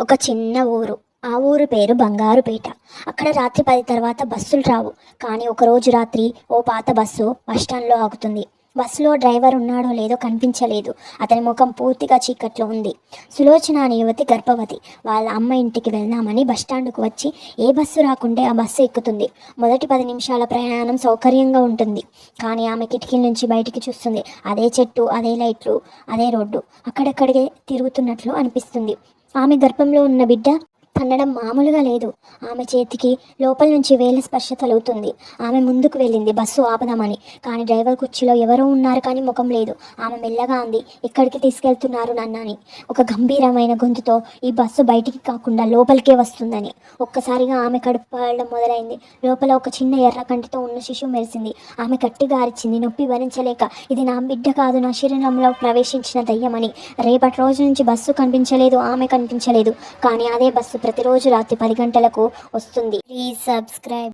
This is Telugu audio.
ఒక చిన్న ఊరు. ఆ ఊరు పేరు బంగారుపేట. అక్కడ రాత్రి 10 తర్వాత బస్సులు రావు. కానీ ఒకరోజు రాత్రి ఓ పాత బస్సు బస్టాండ్లో ఆగుతుంది. బస్సులో డ్రైవర్ ఉన్నాడో లేదో కనిపించలేదు. అతని ముఖం పూర్తిగా చీకట్లో ఉంది. సులోచన అనే యువతి గర్భవతి. వాళ్ళ అమ్మ ఇంటికి వెళ్దామని బస్టాండ్కు వచ్చి ఏ బస్సు రాకుంటే ఆ బస్సు ఎక్కుతుంది. మొదటి 10 నిమిషాల ప్రయాణం సౌకర్యంగా ఉంటుంది. కానీ ఆమె కిటికీ నుంచి బయటికి చూస్తుంది. అదే చెట్టు, అదే లైట్లు, అదే రోడ్డు అక్కడక్కడికే తిరుగుతున్నట్లు అనిపిస్తుంది. ఆమె గర్భంలో ఉన్న బిడ్డ తన్నడం మామూలుగా లేదు. ఆమె చేతికి లోపల నుంచి వేల స్పర్శ తలుగుతుంది. ఆమె ముందుకు వెళ్ళింది బస్సు ఆపదామని. కానీ డ్రైవర్ కుర్చీలో ఎవరో ఉన్నారు కానీ ముఖం లేదు. ఆమె మెల్లగా అంది, ఎక్కడికి తీసుకెళ్తున్నారు నన్ను అని. ఒక గంభీరమైన గొంతుతో ఈ బస్సు బయటికి కాకుండా లోపలికే వస్తుందని. ఒక్కసారిగా ఆమె కడుపు పాడడం మొదలైంది. లోపల ఒక చిన్న ఎర్ర కంటితో ఉన్న శిశువు మెరిసింది. ఆమె గట్టిగా అరిచింది, నొప్పి భరించలేక. ఇది నా బిడ్డ కాదు, నా శరీరంలో ప్రవేశించిన దయ్యమని. రేపటి రోజు నుంచి బస్సు కనిపించలేదు, ఆమె కనిపించలేదు. కానీ అదే బస్సు ప్రతిరోజు రాత్రి 10 గంటలకు వస్తుంది. Please subscribe.